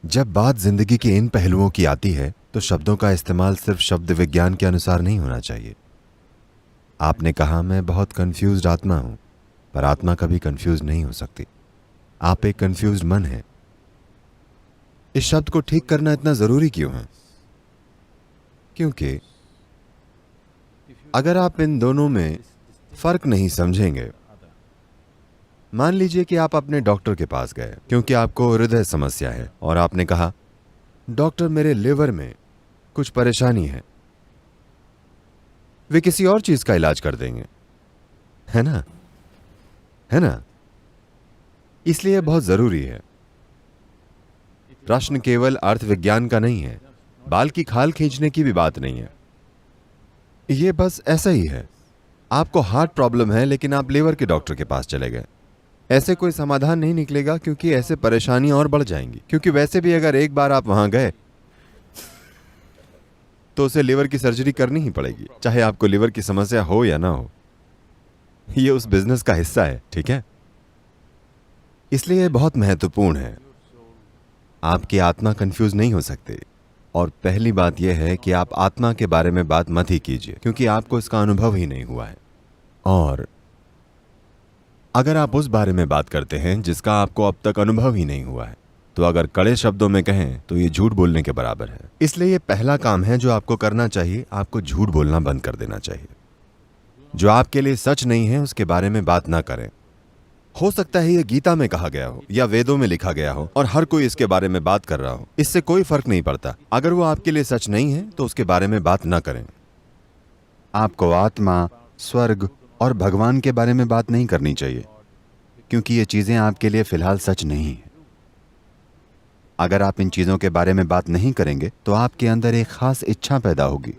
जब बात जिंदगी के इन पहलुओं की आती है तो शब्दों का इस्तेमाल सिर्फ शब्द विज्ञान के अनुसार नहीं होना चाहिए। आपने कहा मैं बहुत कंफ्यूज्ड आत्मा हूं, पर आत्मा कभी कंफ्यूज नहीं हो सकती। आप एक कंफ्यूज्ड मन है। इस शब्द को ठीक करना इतना जरूरी क्यों है? क्योंकि अगर आप इन दोनों में फर्क नहीं समझेंगे, मान लीजिए कि आप अपने डॉक्टर के पास गए क्योंकि आपको हृदय समस्या है और आपने कहा डॉक्टर मेरे लिवर में कुछ परेशानी है। वे किसी और चीज का इलाज कर देंगे, है ना? है ना? इसलिए बहुत जरूरी है। प्रश्न केवल अर्थ विज्ञान का नहीं है, बाल की खाल खींचने की भी बात नहीं है। यह बस ऐसा ही है। आपको हार्ट प्रॉब्लम है लेकिन आप लिवर के डॉक्टर के पास चले गए। ऐसे कोई समाधान नहीं निकलेगा क्योंकि ऐसे परेशानी और बढ़ जाएंगी। क्योंकि वैसे भी अगर एक बार आप वहां गए तो उसे लिवर की सर्जरी करनी ही पड़ेगी, चाहे आपको लिवर की समस्या हो या ना हो। यह उस बिजनेस का हिस्सा है, ठीक है? इसलिए यह बहुत महत्वपूर्ण है। आपकी आत्मा कंफ्यूज नहीं हो सकती। और पहली बात यह है कि आप आत्मा के बारे में बात मत ही कीजिए क्योंकि आपको इसका अनुभव ही नहीं हुआ है। और अगर आप उस बारे में बात करते हैं जिसका आपको अब तक अनुभव ही नहीं हुआ है, तो अगर कड़े शब्दों में कहें तो ये झूठ बोलने के बराबर है। इसलिए ये पहला काम है जो आपको करना चाहिए। आपको झूठ बोलना बंद कर देना चाहिए। जो आपके लिए सच नहीं है उसके बारे में बात ना करें। हो सकता है ये गीता में कहा गया हो या वेदों में लिखा गया हो और हर कोई इसके बारे में बात कर रहा हो, इससे कोई फर्क नहीं पड़ता। अगर वो आपके लिए सच नहीं है तो उसके बारे में बात ना करें। आपको आत्मा, स्वर्ग और भगवान के बारे में बात नहीं करनी चाहिए क्योंकि ये चीजें आपके लिए फिलहाल सच नहीं है। अगर आप इन चीजों के बारे में बात नहीं करेंगे तो आपके अंदर एक खास इच्छा पैदा होगी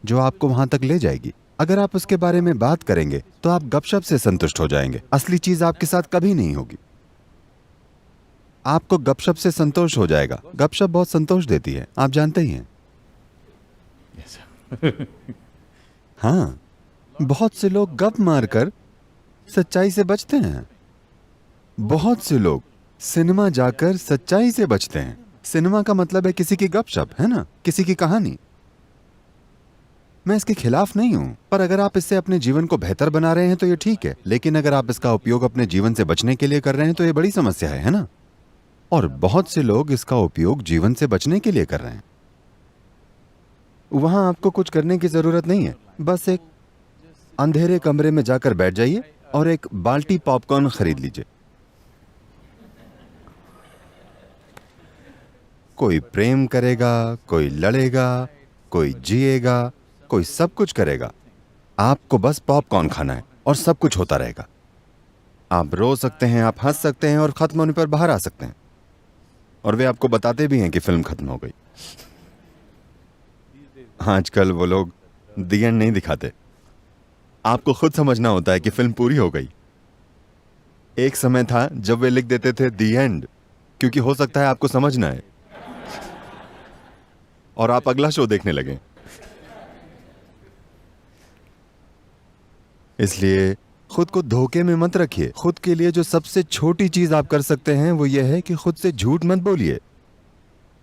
जो आपको वहां तक ले जाएगी। अगर आप उसके बारे में बात करेंगे तो आप गपशप से संतुष्ट हो जाएंगे। असली चीज आपके साथ कभी नहीं होगी। आपको गपशप से संतोष हो जाएगा। गपशप बहुत संतोष देती है, आप जानते ही हैं। हाँ, बहुत से लोग गप मारकर सच्चाई से बचते हैं। बहुत से लोग सिनेमा जाकर सच्चाई से बचते हैं। सिनेमा का मतलब है किसी की गपशप, है ना? किसी की कहानी। मैं इसके खिलाफ नहीं हूं, पर अगर आप इससे अपने जीवन को बेहतर बना रहे हैं तो ये ठीक है। लेकिन अगर आप इसका उपयोग अपने जीवन से बचने के लिए कर रहे हैं तो ये बड़ी समस्या है ना? और बहुत से लोग इसका उपयोग जीवन से बचने के लिए कर रहे हैं। वहां आपको कुछ करने की जरूरत नहीं है। बस एक अंधेरे कमरे में जाकर बैठ जाइए और एक बाल्टी पॉपकॉर्न खरीद लीजिए। कोई प्रेम करेगा, कोई लड़ेगा, कोई जिएगा, कोई सब कुछ करेगा। आपको बस पॉपकॉर्न खाना है और सब कुछ होता रहेगा। आप रो सकते हैं, आप हंस सकते हैं और खत्म होने पर बाहर आ सकते हैं। और वे आपको बताते भी हैं कि फिल्म खत्म हो गई। आजकल वो लोग दी एंड नहीं दिखाते। आपको खुद समझना होता है कि फिल्म पूरी हो गई। एक समय था जब वे लिख देते थे दी एंड, क्योंकि हो सकता है आपको समझना है और आप अगला शो देखने लगे। इसलिए खुद को धोखे में मत रखिए। खुद के लिए जो सबसे छोटी चीज आप कर सकते हैं वो ये है कि खुद से झूठ मत बोलिए।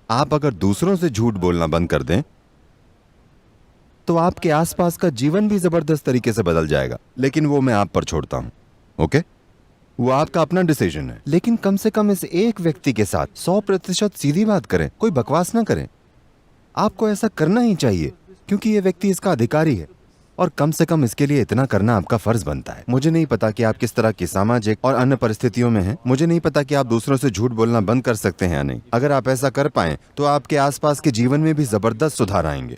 आप अगर दूसरों से झूठ बोलना बंद कर दें तो आपके आसपास का जीवन भी जबरदस्त तरीके से बदल जाएगा। लेकिन वो मैं आप पर छोड़ता हूं, ओके? वो आपका अपना डिसीजन है। लेकिन कम से कम इस एक व्यक्ति के साथ 100% सीधी बात करें, कोई बकवास ना करें। आपको ऐसा करना ही चाहिए क्योंकि ये व्यक्ति इसका अधिकारी है और कम से कम इसके लिए इतना करना आपका फर्ज बनता है। मुझे नहीं पता कि आप किस तरह की सामाजिक और अन्य परिस्थितियों में हैं। मुझे नहीं पता कि आप दूसरों से झूठ बोलना बंद कर सकते हैं या नहीं। अगर आप ऐसा कर पाएं तो आपके आसपास के जीवन में भी जबरदस्त सुधार आएंगे।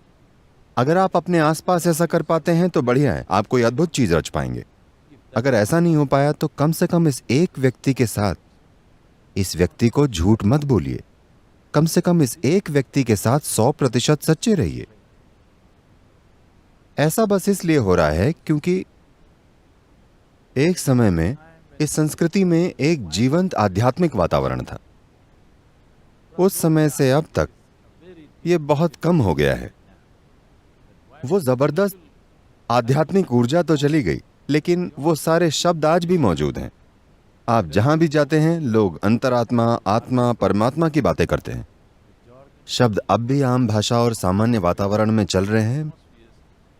अगर आप अपने आसपास ऐसा कर पाते हैं तो बढ़िया है, आप कोई अद्भुत चीज रच पाएंगे। अगर ऐसा नहीं हो पाया तो कम से कम इस एक व्यक्ति के साथ इस व्यक्ति को झूठ मत बोलिए। कम से कम इस एक व्यक्ति के साथ 100% सच्चे रहिए। ऐसा बस इसलिए हो रहा है क्योंकि एक समय में इस संस्कृति में एक जीवंत आध्यात्मिक वातावरण था। उस समय से अब तक यह बहुत कम हो गया है। वो जबरदस्त आध्यात्मिक ऊर्जा तो चली गई, लेकिन वो सारे शब्द आज भी मौजूद हैं। आप जहां भी जाते हैं लोग अंतरात्मा, आत्मा, परमात्मा की बातें करते हैं। शब्द अब भी आम भाषा और सामान्य वातावरण में चल रहे हैं,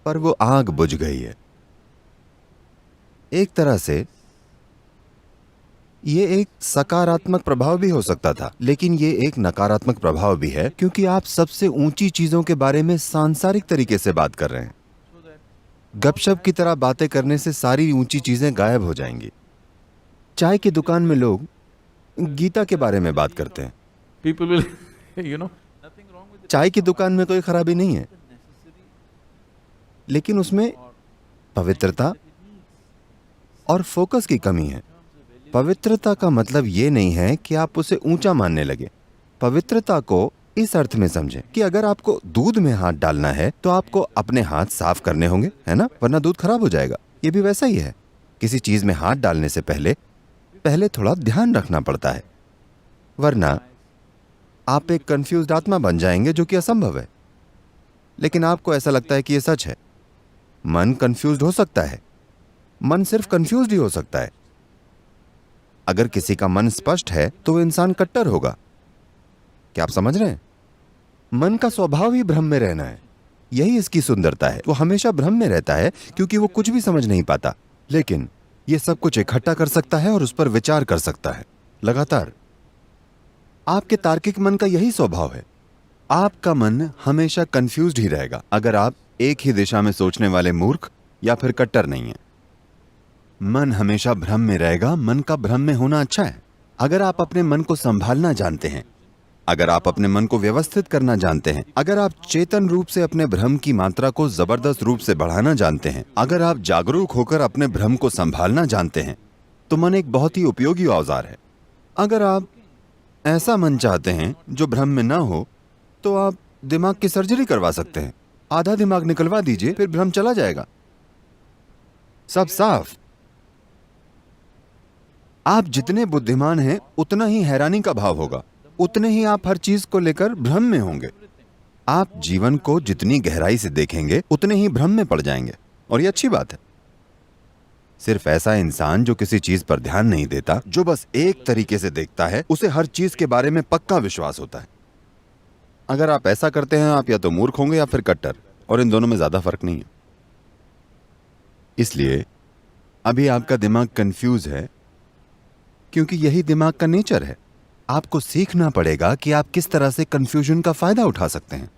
पर वो आग बुझ गई है। एक तरह से ये एक सकारात्मक प्रभाव भी हो सकता था, लेकिन ये एक नकारात्मक प्रभाव भी है, क्योंकि आप सबसे ऊंची चीजों के बारे में सांसारिक तरीके से बात कर रहे हैं। गपशप की तरह बातें करने से सारी ऊंची चीजें गायब हो जाएंगी। चाय की दुकान में लोग गीता के बारे में बात करते हैं। People will, you know, चाय की दुकान में कोई खराबी नहीं है, लेकिन उसमें पवित्रता और फोकस की कमी है। पवित्रता का मतलब ये नहीं है कि आप उसे ऊंचा मानने लगे। पवित्रता को इस अर्थ में समझें कि अगर आपको दूध में हाथ डालना है तो आपको अपने हाथ साफ करने होंगे, है ना, वरना दूध खराब हो जाएगा। ये भी वैसा ही है। किसी चीज में हाथ डालने से पहले थोड़ा ध्यान रखना पड़ता है, वरना आप एक कंफ्यूज्ड आत्मा बन जाएंगे, जो कि असंभव है। लेकिन आपको ऐसा लगता है कि यह सच है। मन कंफ्यूज्ड हो सकता है, मन सिर्फ कंफ्यूज्ड ही हो सकता है। अगर किसी का मन स्पष्ट है तो वो इंसान कट्टर होगा। क्या आप समझ रहे हैं? मन का स्वभाव ही भ्रम में रहना है। यही इसकी सुंदरता है। वो हमेशा भ्रम में रहता है क्योंकि वो कुछ भी समझ नहीं पाता, लेकिन ये सब कुछ इकट्ठा कर सकता है और उस पर विचार कर सकता है लगातार। आपके तार्किक मन का यही स्वभाव है। आपका मन हमेशा कंफ्यूज्ड ही रहेगा अगर आप एक ही दिशा में सोचने वाले मूर्ख या फिर कट्टर नहीं है। मन हमेशा भ्रम में रहेगा। मन का भ्रम में होना अच्छा है। अगर आप अपने मन को संभालना जानते हैं, अगर आप अपने मन को व्यवस्थित करना जानते हैं, अगर आप चेतन रूप से अपने भ्रम की मात्रा को जबरदस्त रूप से बढ़ाना जानते हैं, अगर आप जागरूक होकर अपने भ्रम को संभालना जानते हैं, तो मन एक बहुत ही उपयोगी औजार है। अगर आप ऐसा मन चाहते हैं जो भ्रम में ना हो, तो आप दिमाग की सर्जरी करवा सकते हैं। आधा दिमाग निकलवा दीजिए, फिर भ्रम चला जाएगा, सब साफ। आप जितने बुद्धिमान हैं उतना ही हैरानी का भाव होगा, उतने ही आप हर चीज को लेकर भ्रम में होंगे। आप जीवन को जितनी गहराई से देखेंगे उतने ही भ्रम में पड़ जाएंगे, और ये अच्छी बात है। सिर्फ ऐसा इंसान जो किसी चीज पर ध्यान नहीं देता, जो बस एक तरीके से देखता है, उसे हर चीज के बारे में पक्का विश्वास होता है। अगर आप ऐसा करते हैं, आप या तो मूर्ख होंगे या फिर कट्टर, और इन दोनों में ज्यादा फर्क नहीं है। इसलिए अभी आपका दिमाग कंफ्यूज है, क्योंकि यही दिमाग का नेचर है। आपको सीखना पड़ेगा कि आप किस तरह से कंफ्यूजन का फायदा उठा सकते हैं।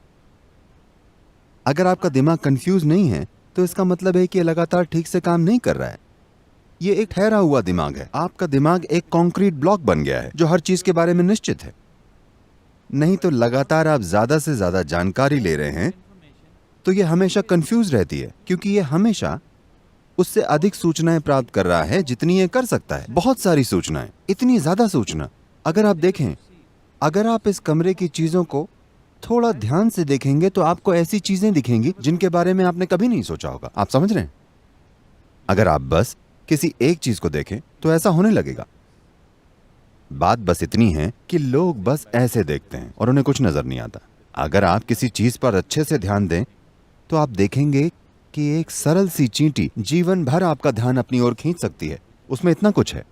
अगर आपका दिमाग कंफ्यूज नहीं है तो इसका मतलब है कि ये लगातार ठीक से काम नहीं कर रहा है। ये एक ठहरा हुआ दिमाग है। आपका दिमाग एक कंक्रीट ब्लॉक बन गया है जो हर चीज के बारे में निश्चित है। नहीं तो लगातार आप ज्यादा से ज्यादा जानकारी ले रहे हैं तो ये हमेशा कंफ्यूज रहती है, क्योंकि ये हमेशा उससे अधिक सूचनाएं प्राप्त कर रहा है जितनी ये कर सकता है। बहुत सारी सूचनाएं, इतनी ज्यादा सूचना। अगर आप देखें, अगर आप इस कमरे की चीजों को थोड़ा ध्यान से देखेंगे तो आपको ऐसी चीजें दिखेंगी जिनके बारे में आपने कभी नहीं सोचा होगा। आप समझ रहे हैं? अगर आप बस किसी एक चीज को देखें तो ऐसा होने लगेगा। बात बस इतनी है कि लोग बस ऐसे देखते हैं और उन्हें कुछ नजर नहीं आता। अगर आप किसी चीज पर अच्छे से ध्यान दें तो आप देखेंगे कि एक सरल सी चींटी जीवन भर आपका ध्यान अपनी ओर खींच सकती है। उसमें इतना कुछ है।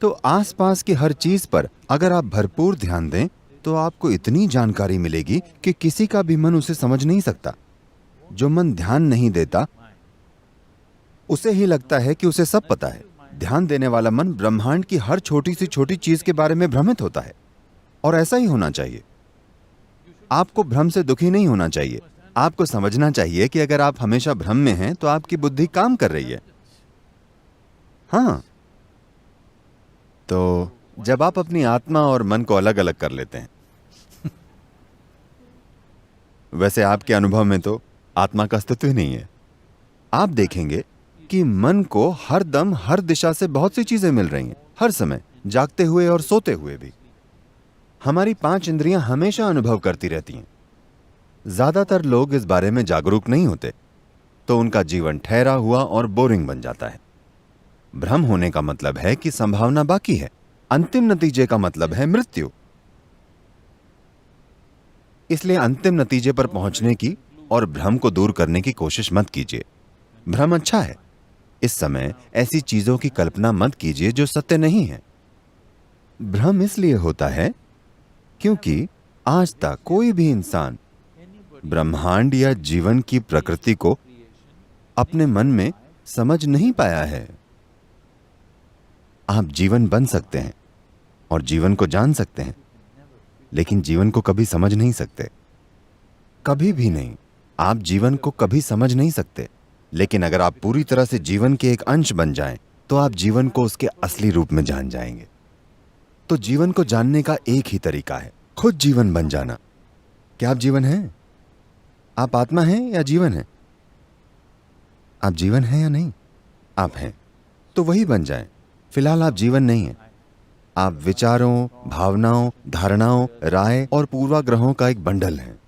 तो आसपास की हर चीज पर अगर आप भरपूर ध्यान दें तो आपको इतनी जानकारी मिलेगी कि किसी का भी मन उसे समझ नहीं सकता। जो मन ध्यान नहीं देता उसे ही लगता है कि उसे सब पता है। ध्यान देने वाला मन ब्रह्मांड की हर छोटी सी छोटी चीज के बारे में भ्रमित होता है, और ऐसा ही होना चाहिए। आपको भ्रम से दुखी नहीं होना चाहिए। आपको समझना चाहिए कि अगर आप हमेशा भ्रम में हैं तो आपकी बुद्धि काम कर रही है। हाँ, तो जब आप अपनी आत्मा और मन को अलग अलग कर लेते हैं वैसे आपके अनुभव में तो आत्मा का अस्तित्व ही नहीं है। आप देखेंगे कि मन को हर दम हर दिशा से बहुत सी चीजें मिल रही हैं, हर समय, जागते हुए और सोते हुए भी। हमारी 5 इंद्रियां हमेशा अनुभव करती रहती हैं। ज्यादातर लोग इस बारे में जागरूक नहीं होते, तो उनका जीवन ठहरा हुआ और बोरिंग बन जाता है। भ्रम होने का मतलब है कि संभावना बाकी है। अंतिम नतीजे का मतलब है मृत्यु। इसलिए अंतिम नतीजे पर पहुंचने की और भ्रम को दूर करने की कोशिश मत कीजिए। भ्रम अच्छा है, इस समय ऐसी चीजों की कल्पना मत कीजिए जो सत्य नहीं है। भ्रम इसलिए होता है क्योंकि आज तक कोई भी इंसान ब्रह्मांड या जीवन की प्रकृति को अपने मन में समझ नहीं पाया है। आप जीवन बन सकते हैं और जीवन को जान सकते हैं, लेकिन जीवन को कभी समझ नहीं सकते, कभी भी नहीं। आप जीवन को कभी समझ नहीं सकते, लेकिन अगर आप पूरी तरह से जीवन के एक अंश बन जाएं, तो आप जीवन को उसके असली रूप में जान जाएंगे। तो जीवन को जानने का एक ही तरीका है, खुद जीवन बन जाना। क्या आप जीवन हैं? आप आत्मा हैं या जीवन हैं? आप जीवन हैं या नहीं? आप हैं, तो वही बन जाएं। फिलहाल आप जीवन नहीं हैं। आप विचारों, भावनाओं, धारणाओं, राय और पूर्वाग्रहों का एक बंडल हैं।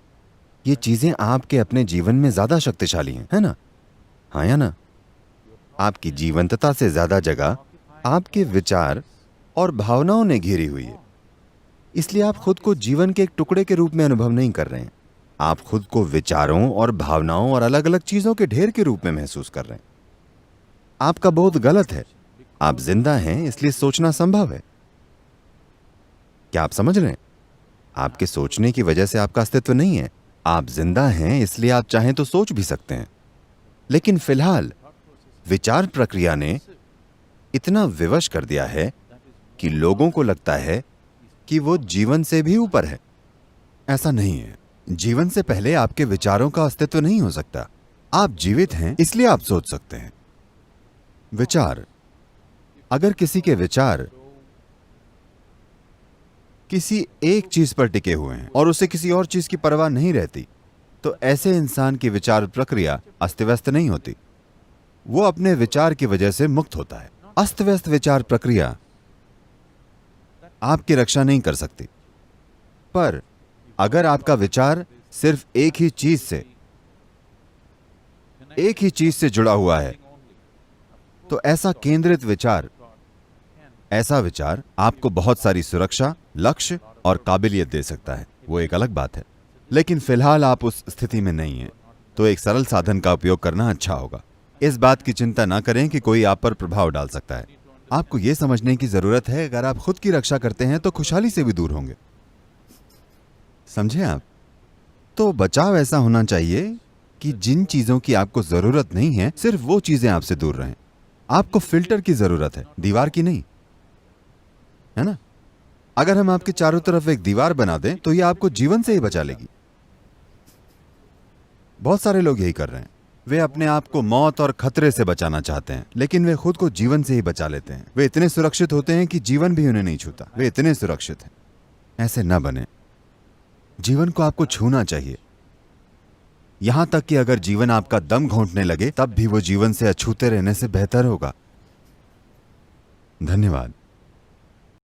ये चीजें आपके अपने जीवन में ज्यादा शक्तिशाली हैं, है ना? हाँ या ना? आपकी जीवंतता से ज्यादा जगह आपके विचार और भावनाओं ने घेरी हुई है। इसलिए आप खुद को जीवन के एक टुकड़े के रूप में अनुभव नहीं कर रहे हैं। आप खुद को विचारों और भावनाओं और अलग अलग चीजों के ढेर के रूप में महसूस कर रहे हैं। आपका बोध गलत है। आप जिंदा हैं, इसलिए सोचना संभव है। क्या आप समझ रहे हैं? आपके सोचने की वजह से आपका अस्तित्व नहीं है। आप जिंदा हैं, इसलिए आप चाहें तो सोच भी सकते हैं। लेकिन फिलहाल विचार प्रक्रिया ने इतना विवश कर दिया है कि लोगों को लगता है कि वो जीवन से भी ऊपर है। ऐसा नहीं है। जीवन से पहले आपके विचारों का अस्तित्व नहीं हो सकता। आप जीवित हैं, इसलिए आप सोच सकते हैं। विचार, अगर किसी के विचार किसी एक चीज पर टिके हुए हैं और उसे किसी और चीज की परवाह नहीं रहती, तो ऐसे इंसान की विचार प्रक्रिया अस्त व्यस्त नहीं होती। वो अपने विचार की वजह से मुक्त होता है। अस्त व्यस्त विचार प्रक्रिया आपकी रक्षा नहीं कर सकती। पर अगर आपका विचार सिर्फ एक ही चीज से जुड़ा हुआ है, तो ऐसा केंद्रित विचार, ऐसा विचार आपको बहुत सारी सुरक्षा, लक्ष्य और काबिलियत दे सकता है। वो एक अलग बात है। लेकिन फिलहाल आप उस स्थिति में नहीं हैं, तो एक सरल साधन का उपयोग करना अच्छा होगा। इस बात की चिंता ना करें कि कोई आप पर प्रभाव डाल सकता है। आपको यह समझने की जरूरत है, अगर आप खुद की रक्षा करते हैं तो खुशहाली से भी दूर होंगे। समझे आप? तो बचाव ऐसा होना चाहिए कि जिन चीजों की आपको जरूरत नहीं है, सिर्फ वो चीजें आपसे दूर रहें। आपको फिल्टर की जरूरत है, दीवार की नहीं, है ना? अगर हम आपके चारों तरफ एक दीवार बना दें, तो यह आपको जीवन से ही बचा लेगी। बहुत सारे लोग यही कर रहे हैं। वे अपने आप को मौत और खतरे से बचाना चाहते हैं, लेकिन वे खुद को जीवन से ही बचा लेते हैं। वे इतने सुरक्षित होते हैं कि जीवन भी उन्हें नहीं छूता। वे इतने सुरक्षित हैं। ऐसे न बने। जीवन को आपको छूना चाहिए। यहां तक कि अगर जीवन आपका दम घोंटने लगे, तब भी वो जीवन से अछूते रहने से बेहतर होगा। धन्यवाद।